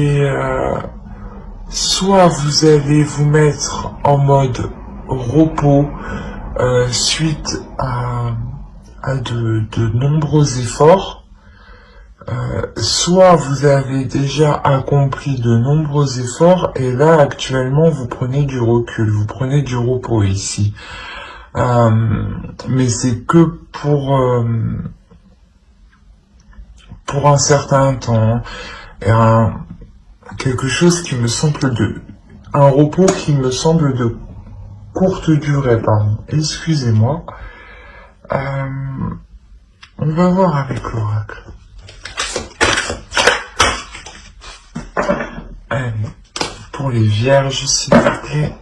Et soit vous allez vous mettre en mode repos suite à de nombreux efforts, soit vous avez déjà accompli de nombreux efforts et là actuellement vous prenez du recul, vous prenez du repos ici. Mais c'est que pour un certain temps, et quelque chose qui me semble un repos qui me semble de courte durée, pardon. Excusez-moi. On va voir avec l'oracle. Allez, pour les vierges, s'il vous plaît.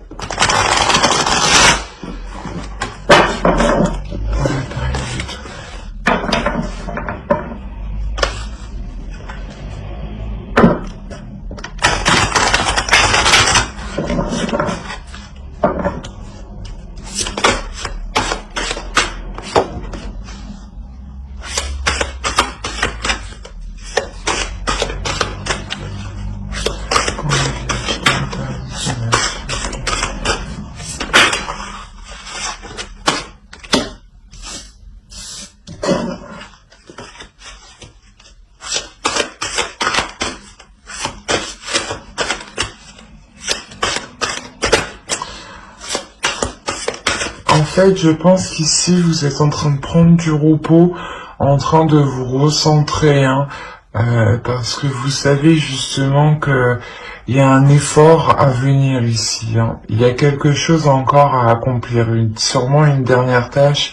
En fait, je pense qu'ici, vous êtes en train de prendre du repos, en train de vous recentrer, hein, parce que vous savez justement que il y a un effort à venir ici. Hein. Il y a quelque chose encore à accomplir, sûrement une dernière tâche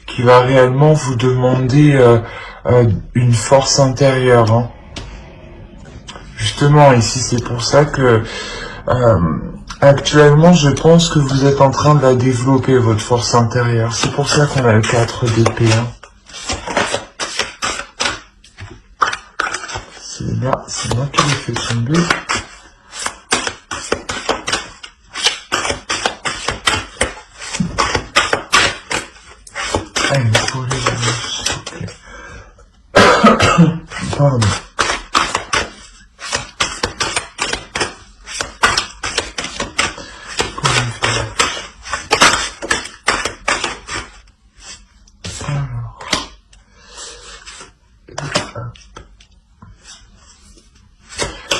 qui va réellement vous demander une force intérieure. Hein. Justement, ici, c'est pour ça que... actuellement, je pense que vous êtes en train de la développer, votre force intérieure. C'est pour ça qu'on a le 4 d'épée. Hein. C'est moi qui l'ai fait tomber. Allez, pour les amis, s'il vous plaît. Pardon.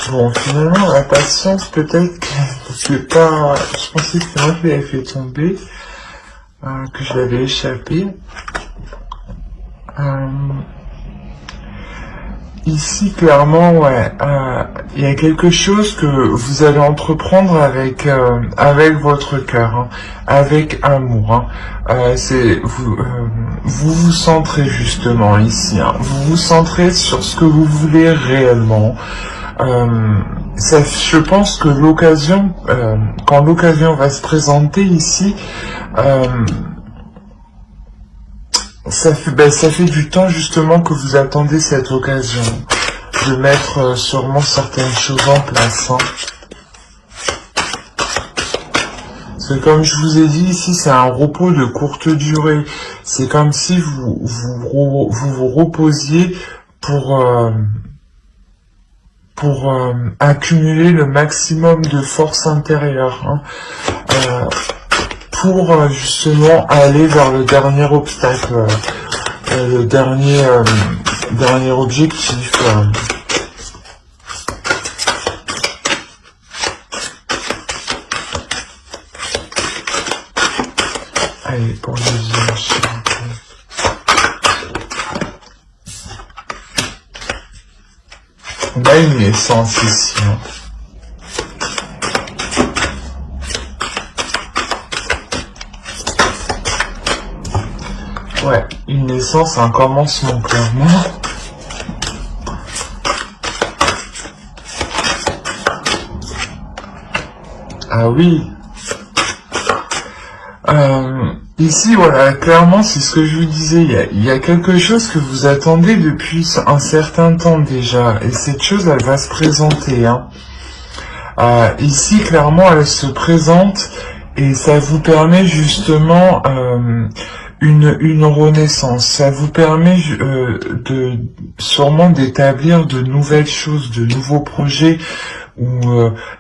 Bon, finalement, la patience, peut-être que c'est pas... Je pensais que c'est moi qui l'avais fait tomber, que je l'avais échappé. Ici, clairement, ouais, il y a quelque chose que vous allez entreprendre avec votre cœur, hein, avec amour. Hein. Vous vous centrez justement ici. Hein, vous vous centrez sur ce que vous voulez réellement. Je pense que l'occasion, quand l'occasion va se présenter ici, ça fait du temps justement que vous attendez cette occasion de mettre sûrement certaines choses en place. Hein. Parce que comme je vous ai dit ici, c'est un repos de courte durée. C'est comme si vous reposiez pour accumuler le maximum de force intérieure, hein, pour justement aller vers le dernier obstacle, le dernier objectif. Allez, pour le vierge. On a une naissance ici. Hein. Ouais, une naissance, un commencement, clairement. Ah oui. Ici, voilà, clairement, c'est ce que je vous disais, il y a quelque chose que vous attendez depuis un certain temps déjà, et cette chose, elle va se présenter. Hein. Ici, clairement, elle se présente, et ça vous permet justement une renaissance. Ça vous permet sûrement d'établir de nouvelles choses, de nouveaux projets, ou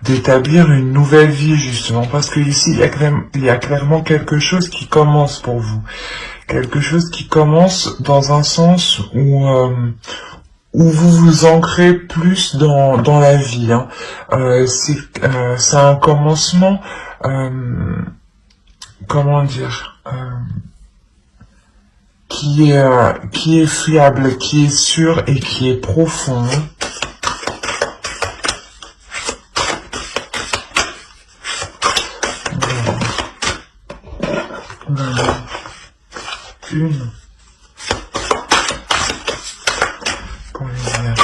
d'établir une nouvelle vie, justement, parce que ici il y a clairement quelque chose qui commence pour vous, quelque chose qui commence dans un sens où vous vous ancrez plus dans la vie, hein. C'est un commencement, comment dire, qui est fiable, qui est sûr et qui est profond. Voilà. Une pour les énergies.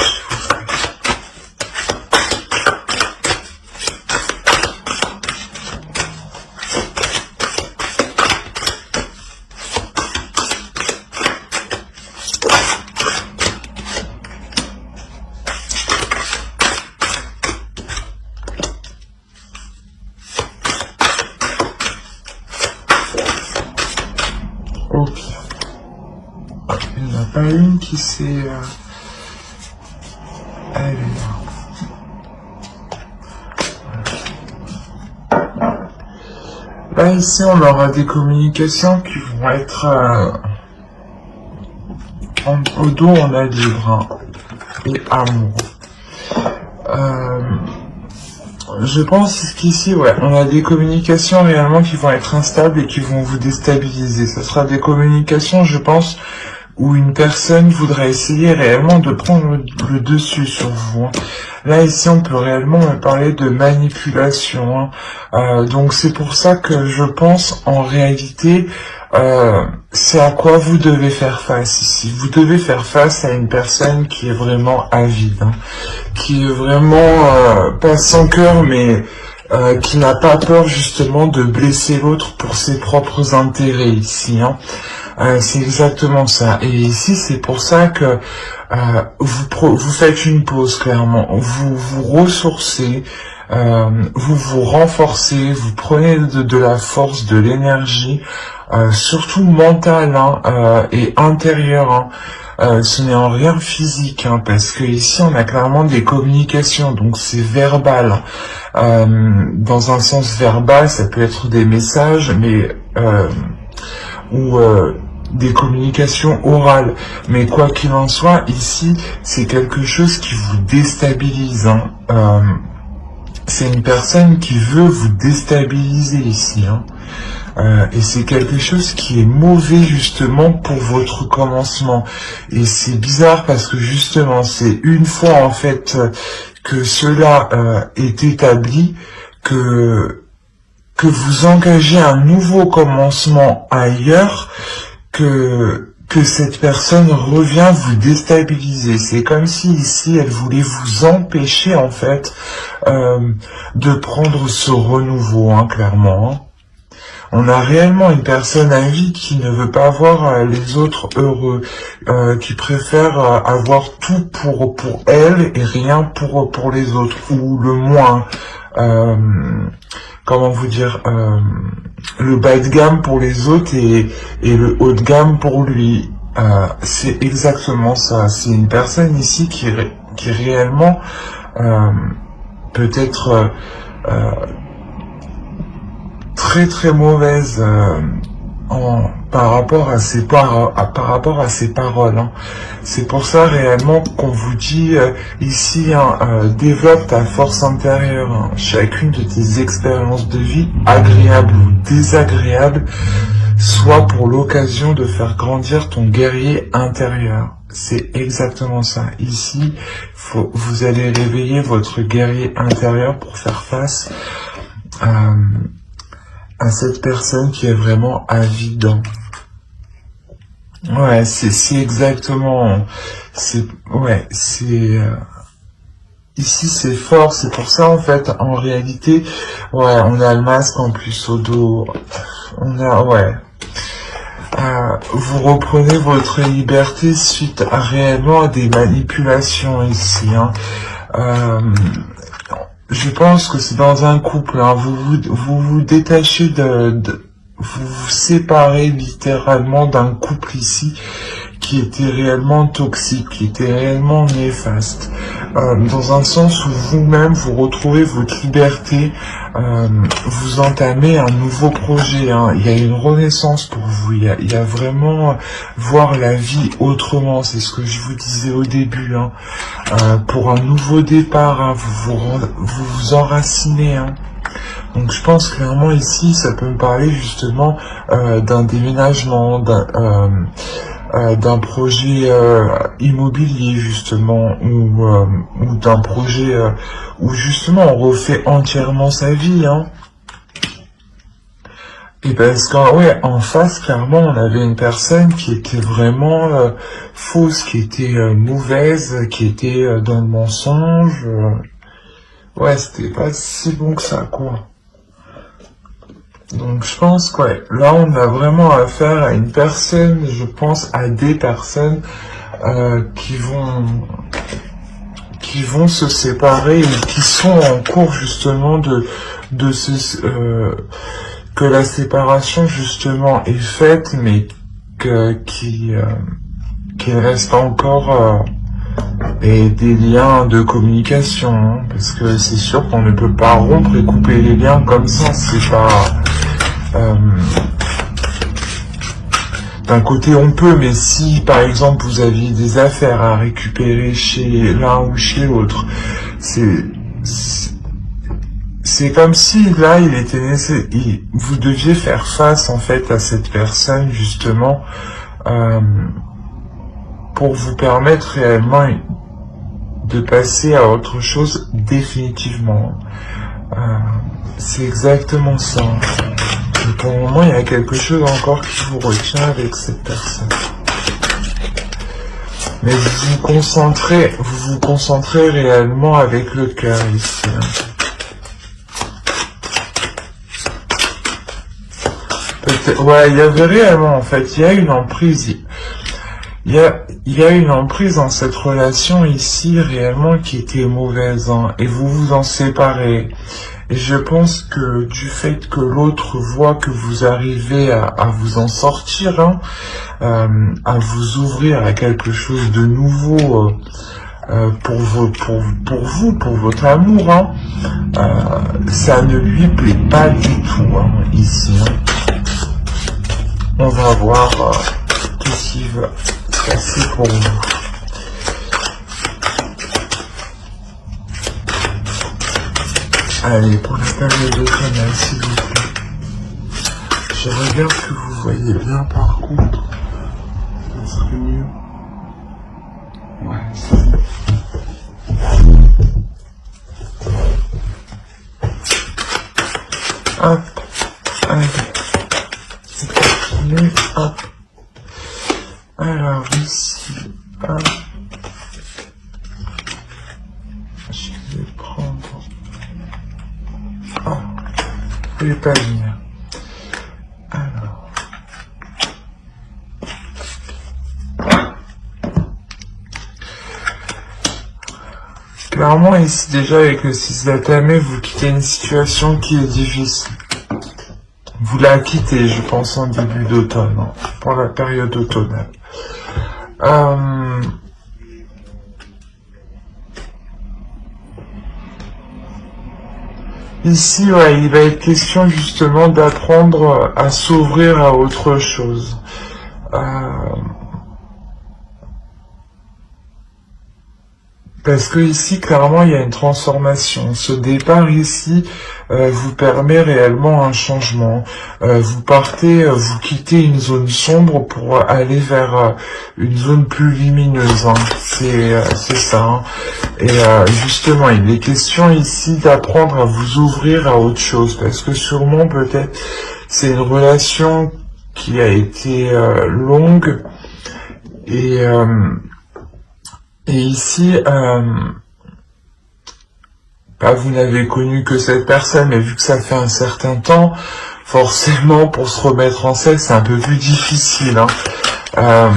Ok. Il n'y en a pas une qui s'est... Elle est là. Là, ici, on aura des communications qui vont être... au dos, on a libre, hein, et amour. Je pense qu'ici, ouais, on a des communications réellement qui vont être instables et qui vont vous déstabiliser. Ce sera des communications, je pense, où une personne voudrait essayer réellement de prendre le dessus sur vous, hein. Là, ici, on peut réellement parler de manipulation, hein. Donc, c'est pour ça que je pense, en réalité, c'est à quoi vous devez faire face ici. Vous devez faire face à une personne qui est vraiment avide, hein, qui est vraiment pas sans cœur, mais qui n'a pas peur justement de blesser l'autre pour ses propres intérêts ici, hein. C'est exactement ça. Et ici, c'est pour ça que vous faites une pause, clairement. Vous vous ressourcez, vous vous renforcez, vous prenez de la force, de l'énergie, surtout mentale, hein, et intérieure, hein. Ce n'est en rien physique, hein, parce que ici on a clairement des communications, donc c'est verbal. Dans un sens verbal, ça peut être des messages, mais ou des communications orales. Mais quoi qu'il en soit, ici, c'est quelque chose qui vous déstabilise, hein. C'est une personne qui veut vous déstabiliser ici, hein. Et c'est quelque chose qui est mauvais justement pour votre commencement. Et c'est bizarre parce que justement c'est une fois en fait que cela est établi que vous engagez un nouveau commencement ailleurs, que cette personne revient vous déstabiliser. C'est comme si ici elle voulait vous empêcher en fait de prendre ce renouveau, hein, clairement, hein. On a réellement une personne avide qui ne veut pas voir les autres heureux, qui préfère avoir tout pour elle et rien pour les autres, ou le moins, comment vous dire, le bas de gamme pour les autres et le haut de gamme pour lui. C'est exactement ça. C'est une personne ici qui réellement peut-être très très mauvaise par rapport à ses paroles, hein. C'est pour ça réellement qu'on vous dit ici, hein, développe ta force intérieure, hein. Chacune de tes expériences de vie, agréables ou désagréables, soit pour l'occasion de faire grandir ton guerrier intérieur. C'est exactement ça. Ici, vous allez réveiller votre guerrier intérieur pour faire face à cette personne qui est vraiment avide. Ouais, c'est exactement, ici c'est fort, c'est pour ça en fait, en réalité, ouais, on a le masque en plus au dos, vous reprenez votre liberté suite à réellement des manipulations ici, hein. Je pense que c'est dans un couple, hein, vous vous détachez vous vous séparez littéralement d'un couple ici qui était réellement toxique, qui était réellement néfaste, dans un sens où vous-même vous retrouvez votre liberté, vous entamez un nouveau projet, hein. Il y a une renaissance pour vous, il y a vraiment voir la vie autrement, c'est ce que je vous disais au début, hein. Pour un nouveau départ, hein, vous enracinez, hein. Donc je pense clairement ici, ça peut me parler justement d'un déménagement, d'un projet immobilier justement, ou d'un projet où justement on refait entièrement sa vie, hein. Et parce qu'en ouais, en face, clairement, on avait une personne qui était vraiment fausse, qui était mauvaise, qui était dans le mensonge. Ouais, c'était pas si bon que ça, quoi. Donc je pense que ouais, là on a vraiment affaire à une personne, je pense à des personnes qui vont se séparer et qui sont en cours justement que la séparation justement est faite, mais qu'il reste encore et des liens de communication, hein, parce que c'est sûr qu'on ne peut pas rompre et couper les liens comme ça, c'est pas... d'un côté on peut, mais si par exemple vous aviez des affaires à récupérer chez l'un ou chez l'autre, c'est comme si là il était nécessaire, vous deviez faire face en fait à cette personne justement pour vous permettre réellement de passer à autre chose définitivement. C'est exactement ça. Et pour le moment, il y a quelque chose encore qui vous retient avec cette personne. Mais vous vous concentrez réellement avec le cœur ici. Ouais, il y avait réellement, en fait, il y a une emprise. Il y a une emprise dans cette relation ici, réellement, qui était mauvaise, hein, et vous vous en séparez. Et je pense que du fait que l'autre voit que vous arrivez à vous en sortir, hein, à vous ouvrir à quelque chose de nouveau pour votre amour, hein, ça ne lui plaît pas du tout, hein, ici. Hein. On va voir qu'est-ce qui va se passer pour vous. Allez, pour la période automnale, s'il vous plaît. J'aimerais bien que vous voyez bien, par contre. Ça serait mieux. Ouais, c'est mieux. Hop. Allez. C'est terminé. Hop. Alors, ici. Hop. Je vais prendre... Oh, je vais pas venir. Alors. Clairement, ici, déjà, avec le 6 d'atamé, vous quittez une situation qui est difficile. Vous la quittez, je pense, en début d'automne, hein, pour la période automnale. Ici, ouais, il va être question justement d'apprendre à s'ouvrir à autre chose. Parce que ici, clairement, il y a une transformation. Ce départ ici vous permet réellement un changement. Vous quittez une zone sombre pour aller vers une zone plus lumineuse. Hein. C'est ça. Hein. Et justement, il est question ici d'apprendre à vous ouvrir à autre chose. Parce que sûrement, peut-être, c'est une relation qui a été longue. Et ici, vous n'avez connu que cette personne, mais vu que ça fait un certain temps, forcément, pour se remettre en selle, c'est un peu plus difficile. Hein.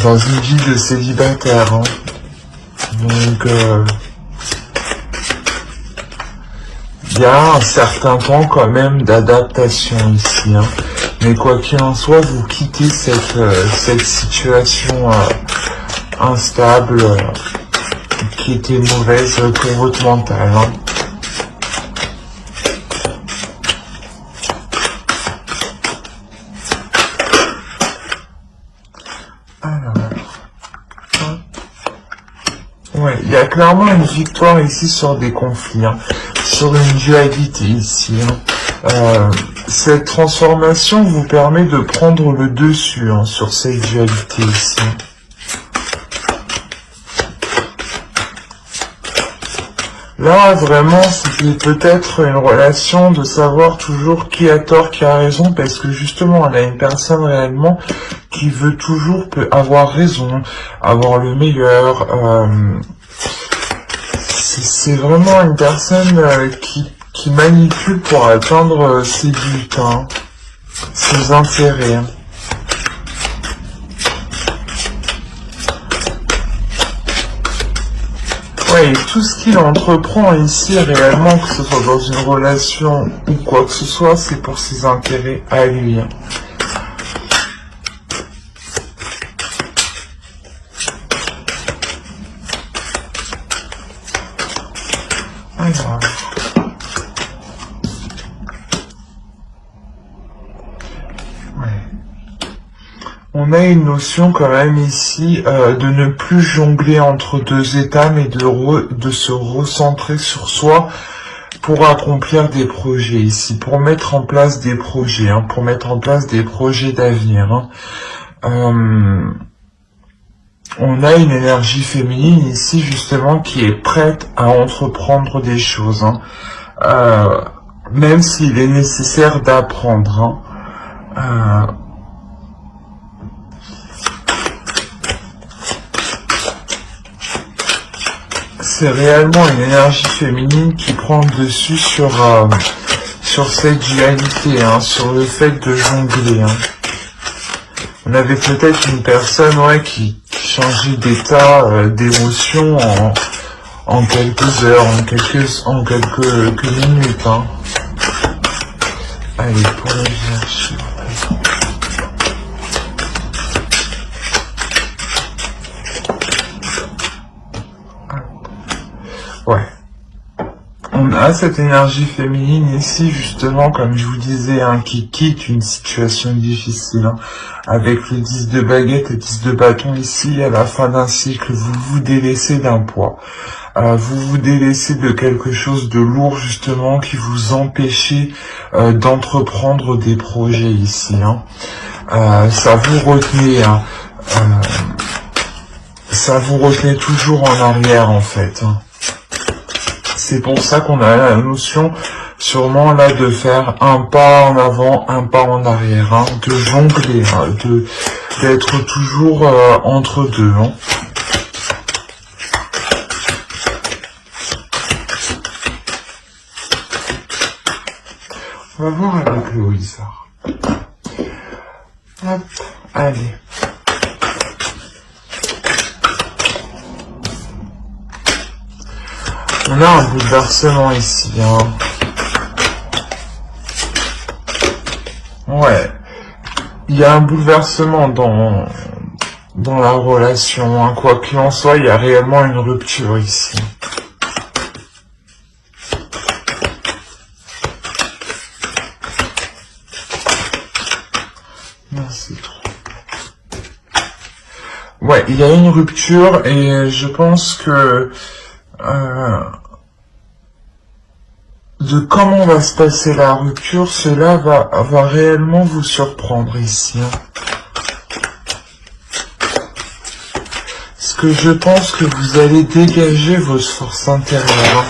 Dans une vie de célibataire. Hein. il y a un certain temps quand même d'adaptation ici, hein. Mais quoi qu'il en soit, vous quittez cette situation instable qui était mauvaise pour votre mental, hein. Ouais, il y a clairement une victoire ici sur des conflits, hein, sur une dualité ici, hein. Cette transformation vous permet de prendre le dessus, hein, sur cette dualité ici. Là, vraiment, c'était peut-être une relation de savoir toujours qui a tort, qui a raison, parce que justement, elle a une personne réellement qui veut toujours avoir raison, avoir le meilleur. C'est vraiment une personne qui manipule pour atteindre ses buts, hein, ses intérêts. Ouais, et tout ce qu'il entreprend ici, réellement, que ce soit dans une relation ou quoi que ce soit, c'est pour ses intérêts à lui. Alors. On a une notion quand même ici de ne plus jongler entre deux états, mais de se recentrer sur soi pour accomplir des projets ici, pour mettre en place des projets, hein, pour mettre en place des projets d'avenir. Hein. On a une énergie féminine ici justement qui est prête à entreprendre des choses, hein, même s'il est nécessaire d'apprendre. Hein. C'est réellement une énergie féminine qui prend le dessus sur cette dualité, hein, sur le fait de jongler. Hein. On avait peut-être une personne, ouais, qui changeait d'état, d'émotion en quelques heures, en quelques minutes. Hein. Allez, pour la vierge. Ouais. On a cette énergie féminine ici, justement, comme je vous disais, hein, qui quitte une situation difficile. Hein, avec le 10 de baguette et 10 de bâton ici, à la fin d'un cycle, vous vous délaissez d'un poids. Vous vous délaissez de quelque chose de lourd, justement, qui vous empêchait d'entreprendre des projets ici. Hein. Ça vous retenait, hein, ça vous retenait toujours en arrière, en fait. Hein. C'est pour ça qu'on a la notion, sûrement là, de faire un pas en avant, un pas en arrière, hein, de jongler, hein, d'être toujours entre deux. Hein. On va voir avec le Wizard. Hop, allez. On a un bouleversement ici, hein. Ouais. Il y a un bouleversement dans la relation, hein. Quoi qu'il en soit, il y a réellement une rupture ici. Merci. Ouais, il y a une rupture et je pense que de comment va se passer la rupture, cela va réellement vous surprendre ici. Hein. Parce que je pense que vous allez dégager vos forces intérieures. Hein.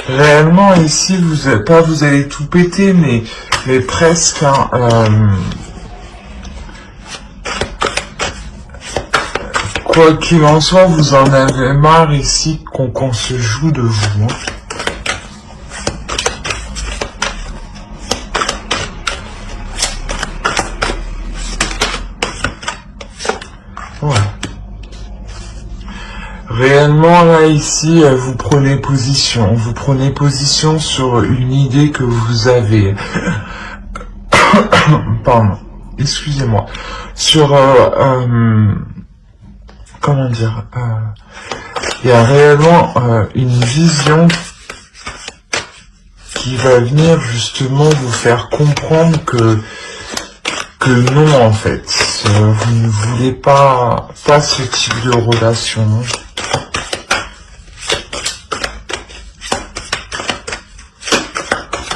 Réellement ici, vous allez tout péter, mais presque. Hein, quoi qu'il en soit, vous en avez marre ici qu'on se joue de vous. Hein. Ouais. Réellement, là, ici, vous prenez position. Vous prenez position sur une idée que vous avez. Pardon, excusez-moi. Sur, comment dire, il y a réellement une vision qui va venir justement vous faire comprendre que non, en fait, vous ne voulez pas ce type de relation.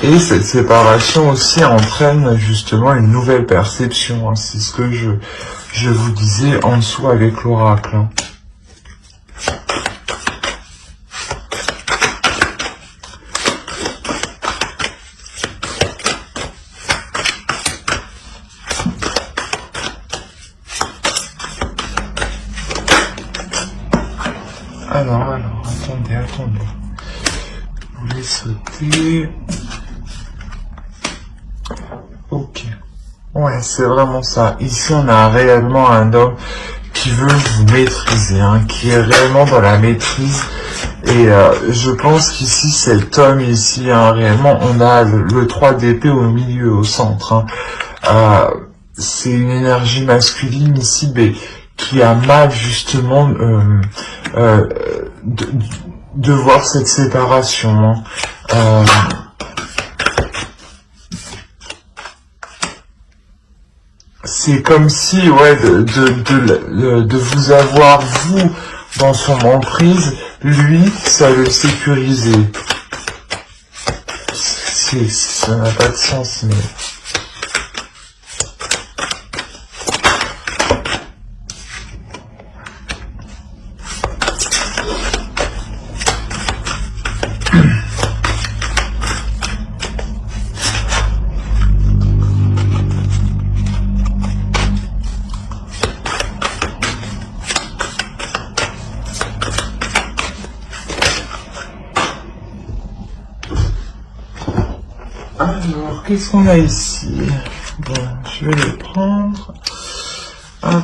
Et cette séparation aussi entraîne justement une nouvelle perception. Hein. C'est ce que je vous disais en dessous avec l'oracle. Hein. Alors, attendez. Je voulais sauter. Ok. Ouais, c'est vraiment ça. Ici, on a réellement un homme qui veut vous maîtriser, hein, qui est réellement dans la maîtrise. Et je pense qu'ici, cet homme ici, hein, réellement, on a le 3 d'épée au milieu, au centre. Hein. C'est une énergie masculine ici, mais qui a mal justement de voir cette séparation. Hein. C'est comme si, ouais, de vous avoir, vous, dans son emprise, lui, ça le sécurisait. Ça n'a pas de sens, mais... Alors, qu'est-ce qu'on a ici? Bon, je vais les prendre. Hop.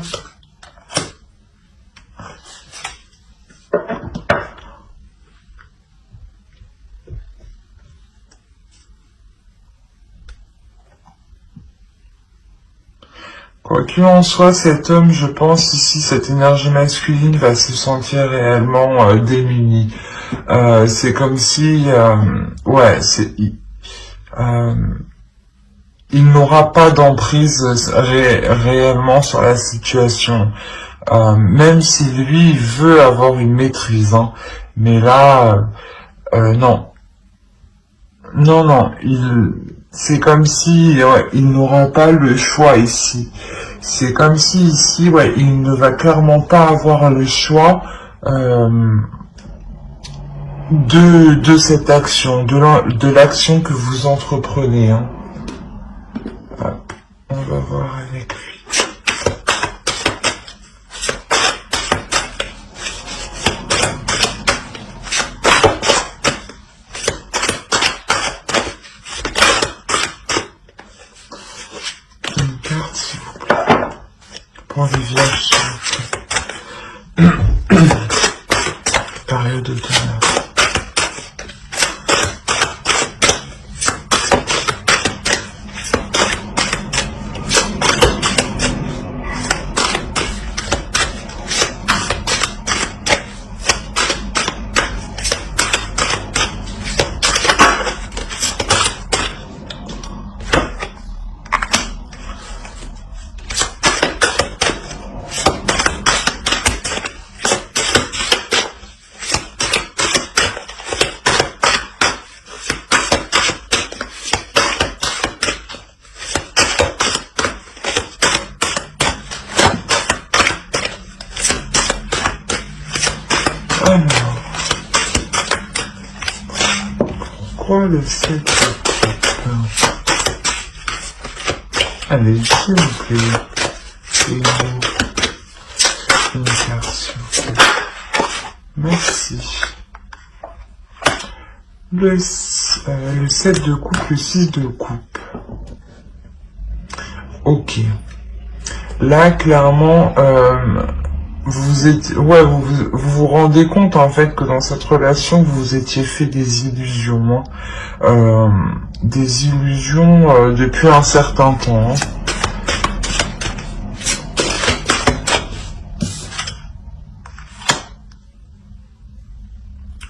Quoi qu'il en soit, cet homme, je pense ici, cette énergie masculine va se sentir réellement démunie. C'est comme si, ouais, il n'aura pas d'emprise réellement sur la situation, même si lui veut avoir une maîtrise, hein. Mais là, non, c'est comme si ouais, il n'aura pas le choix ici. C'est comme si ici, ouais, il ne va clairement pas avoir le choix de cette action, de l'action que vous entreprenez. Hein. Hop, on va voir avec lui. Une carte, s'il vous plaît. Pour les vierges, s'il vous plaît. Période de teneur. Alors, pourquoi le 7 de coupe? Allez, s'il vous plaît, une carte, s'il vous plaît. Merci. Le 7 de coupe, le 6 de coupe. Ok. Là, clairement, vous rendez compte en fait que dans cette relation vous vous étiez fait des illusions, hein. Des illusions depuis un certain temps, hein.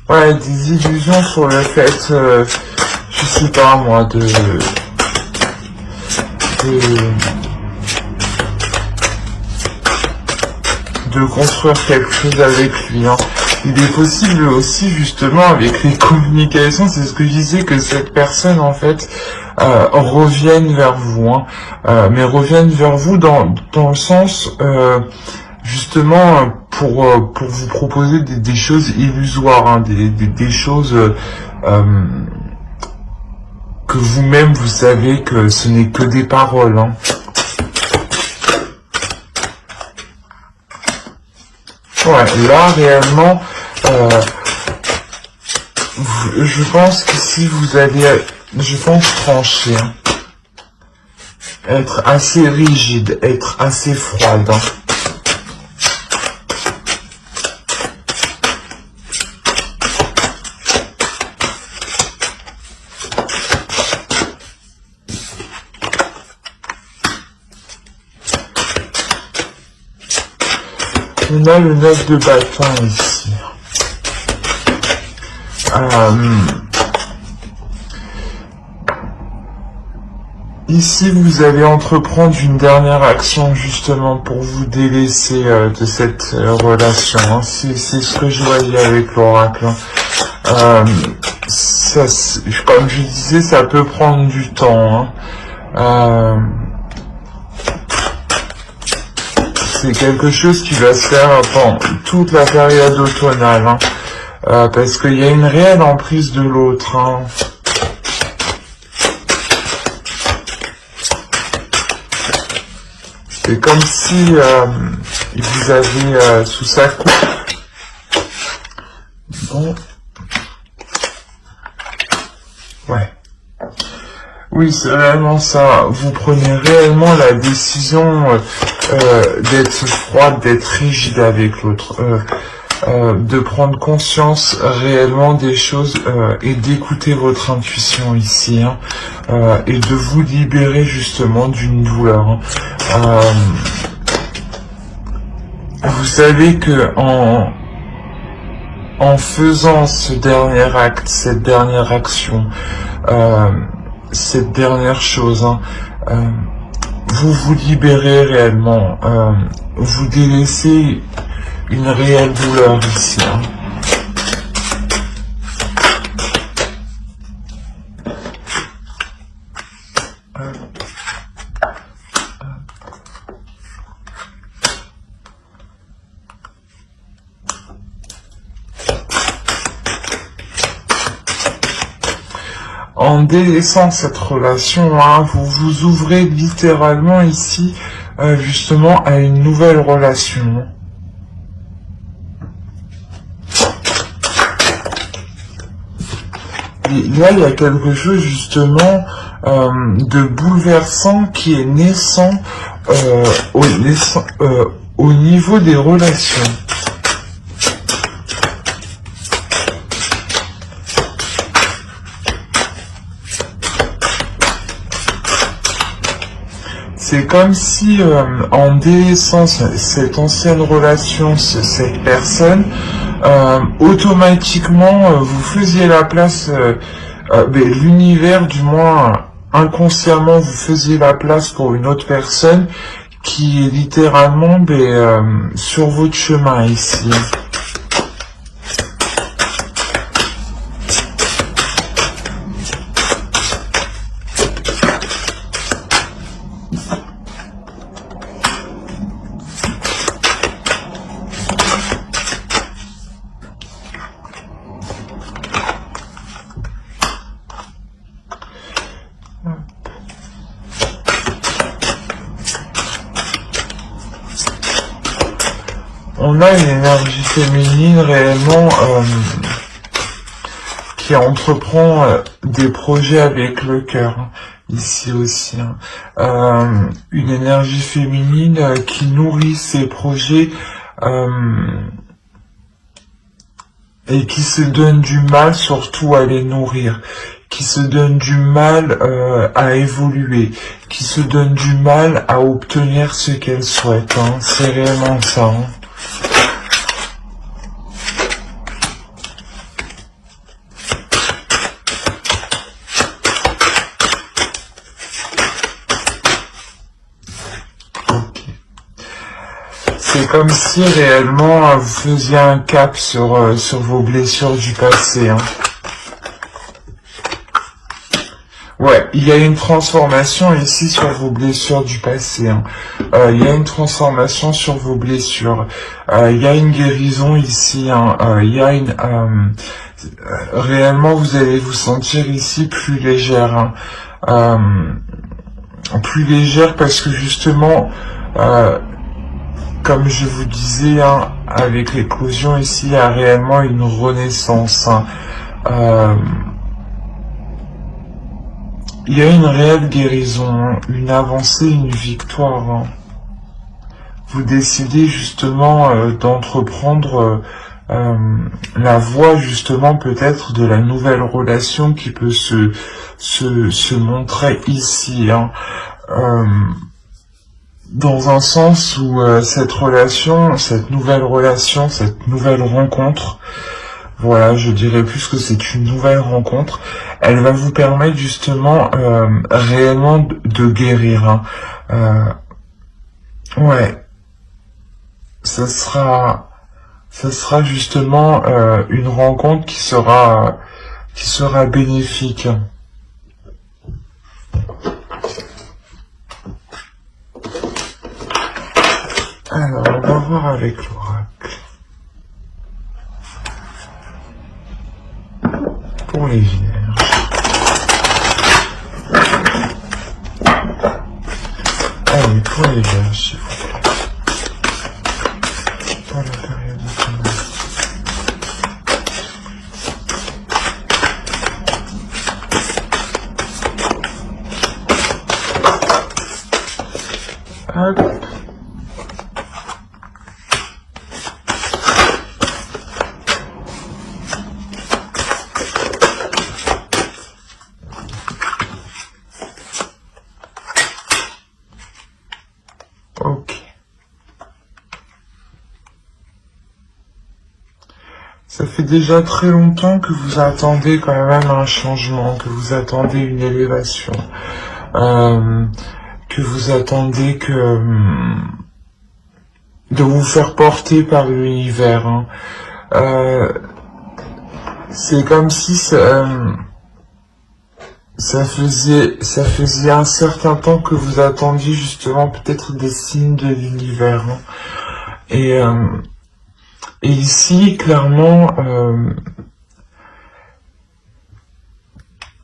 Ouais, des illusions sur le fait, je sais pas moi, de construire quelque chose avec lui, hein. Il est possible aussi justement avec les communications, c'est ce que je disais, que cette personne en fait revienne vers vous, hein. Mais revienne vers vous dans le sens justement pour vous proposer des choses illusoires, hein, des choses que vous-même vous savez que ce n'est que des paroles, hein. Ouais, là réellement, je pense qu'ici vous allez, je pense trancher, hein. Être assez rigide, être assez froide, hein. On a le 9 de bâton ici. Ici, vous allez entreprendre une dernière action justement pour vous délaisser de cette relation, hein. C'est ce que je voyais avec l'oracle, hein. Comme je disais, ça peut prendre du temps, hein. C'est quelque chose qui va se faire pendant toute la période automnale, hein. Parce qu'il y a une réelle emprise de l'autre, hein. C'est comme si il vous avait sous sa coupe. Bon. Ouais. Oui, c'est réellement ça. Vous prenez réellement la décision d'être froide, d'être rigide avec l'autre, de prendre conscience réellement des choses et d'écouter votre intuition ici, hein, et de vous libérer justement d'une douleur, hein. Vous savez que en faisant ce dernier acte, cette dernière action, cette dernière chose, hein, vous vous libérez réellement, vous délaissez une réelle douleur ici, hein. En délaissant cette relation, hein, vous vous ouvrez littéralement ici, justement, à une nouvelle relation. Et là, il y a quelque chose, justement, de bouleversant qui est naissant, au niveau des relations. C'est comme si, en délaissant cette ancienne relation, cette personne, automatiquement, vous faisiez la place, l'univers, du moins inconsciemment, vous faisiez la place pour une autre personne qui est littéralement sur votre chemin ici. On a une énergie féminine réellement qui entreprend des projets avec le cœur, hein, ici aussi, hein. Une énergie féminine qui nourrit ses projets et qui se donnent du mal surtout à les nourrir, qui se donnent du mal à évoluer, qui se donnent du mal à obtenir ce qu'elles souhaitent. Hein. C'est réellement ça. Hein. C'est comme si réellement vous faisiez un cap sur vos blessures du passé. Hein. Ouais, il y a une transformation ici sur vos blessures du passé. Hein. Il y a une transformation sur vos blessures. Il y a une guérison ici. Hein. Il y a une... réellement, vous allez vous sentir ici plus légère. Hein. Plus légère parce que justement... comme je vous disais, hein, avec l'éclosion ici, il y a réellement une renaissance. Hein. Il y a une réelle guérison, hein, une avancée, une victoire. Hein. Vous décidez justement d'entreprendre la voie justement peut-être de la nouvelle relation qui peut se montrer ici. Hein. Dans un sens où cette relation, cette nouvelle rencontre, voilà, je dirais plus que c'est une nouvelle rencontre, elle va vous permettre justement réellement de guérir. Hein. Ouais, ça sera justement une rencontre qui sera bénéfique. Alors, on va voir avec l'oracle. Pour les vierges. Allez, pour les vierges, s'il vous plaît. Pour la période de Hop. Ça fait déjà très longtemps que vous attendez quand même un changement, que vous attendez une élévation, que vous attendez de vous faire porter par l'univers. Hein. C'est comme si ça faisait un certain temps que vous attendiez justement peut-être des signes de l'univers. Hein. Et ici, clairement,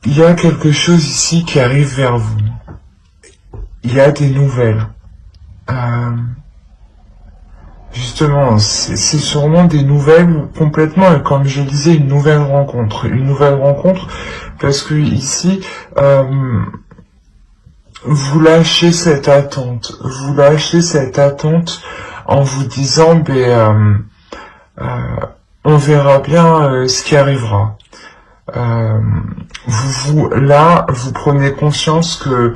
il y a quelque chose ici qui arrive vers vous. Il y a des nouvelles. Justement, c'est sûrement des nouvelles complètement, comme je disais, une nouvelle rencontre. Une nouvelle rencontre parce que ici, vous lâchez cette attente. Vous lâchez cette attente en vous disant, on verra bien ce qui arrivera. Là, vous prenez conscience que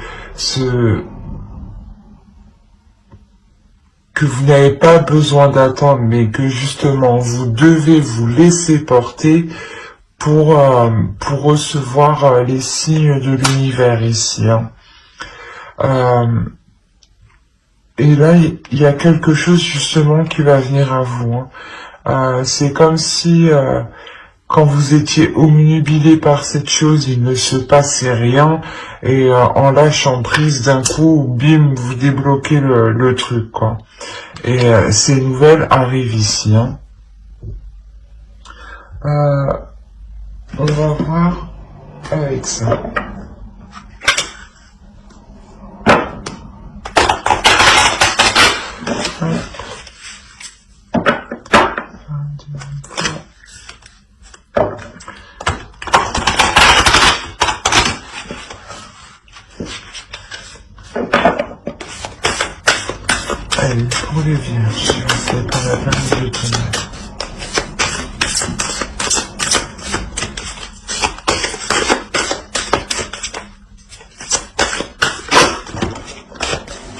vous n'avez pas besoin d'attendre, mais que justement vous devez vous laisser porter pour recevoir les signes de l'univers ici. Hein. Et là, il y a quelque chose justement qui va venir à vous. Hein. C'est comme si quand vous étiez obnubilé par cette chose, il ne se passait rien, et en lâchant prise d'un coup, bim, vous débloquez le truc, quoi. Et ces nouvelles arrivent ici. Hein. On va voir avec ça. Allez, pour les vierges, s'il vous plaît. C'est pas la peine de le tenir.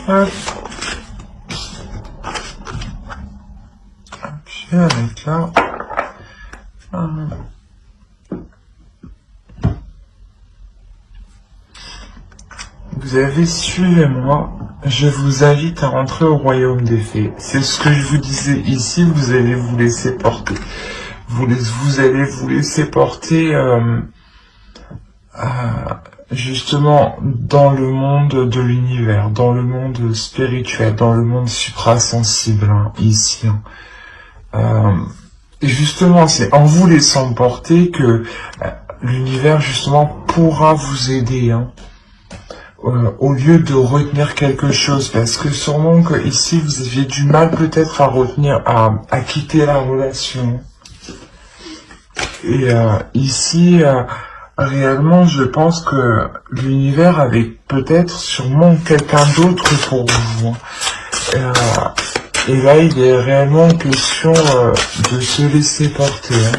Hop. Puis avec là. Vous avez, suivez-moi, je vous invite à rentrer au royaume des fées. C'est ce que je vous disais ici, vous allez vous laisser porter. Vous allez vous laisser porter justement dans le monde de l'univers, dans le monde spirituel, dans le monde suprasensible, hein, ici. Et justement, c'est en vous laissant porter que l'univers, justement, pourra vous aider, hein. Au lieu de retenir quelque chose, parce que sûrement que ici vous aviez du mal peut-être à retenir, à quitter la relation. Et ici, réellement, je pense que l'univers avait peut-être sûrement quelqu'un d'autre pour vous. Et là, il est réellement question de se laisser porter. Hein.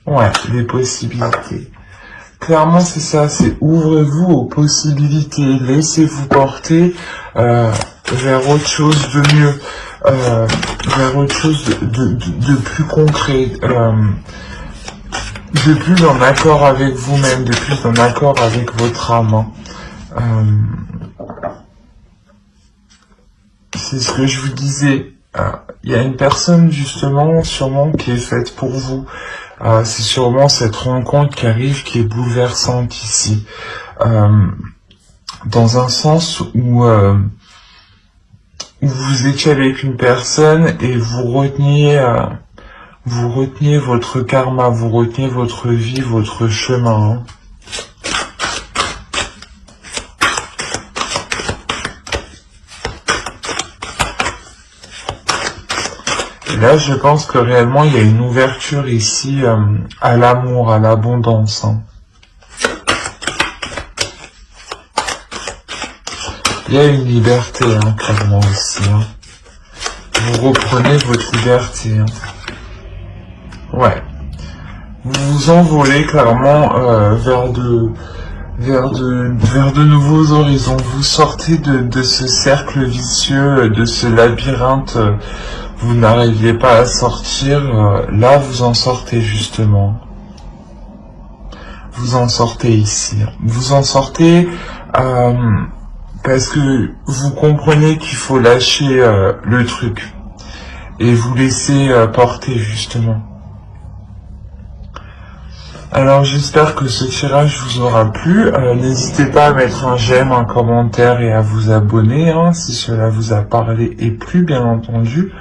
Ouais, les possibilités. Clairement, c'est ça, c'est ouvrez-vous aux possibilités, laissez-vous porter vers autre chose de mieux, vers autre chose de plus concret, de plus en accord avec vous-même, de plus en accord avec votre âme. C'est ce que je vous disais. Il y a une personne justement, sûrement, qui est faite pour vous. C'est sûrement cette rencontre qui arrive, qui est bouleversante ici. Dans un sens où vous étiez avec une personne et vous reteniez votre karma, vous reteniez votre vie, votre chemin. Hein. Là, je pense que réellement, il y a une ouverture ici à l'amour, à l'abondance. Hein. Il y a une liberté, hein, clairement aussi. Hein. Vous reprenez votre liberté. Hein. Ouais. Vous vous envolez clairement vers de nouveaux horizons. Vous sortez de ce cercle vicieux, de ce labyrinthe. Vous n'arriviez pas à sortir, là vous en sortez justement. Vous en sortez ici. Vous en sortez parce que vous comprenez qu'il faut lâcher le truc et vous laisser porter justement. Alors j'espère que ce tirage vous aura plu. N'hésitez pas à mettre un j'aime, un commentaire et à vous abonner hein, si cela vous a parlé et plu bien entendu.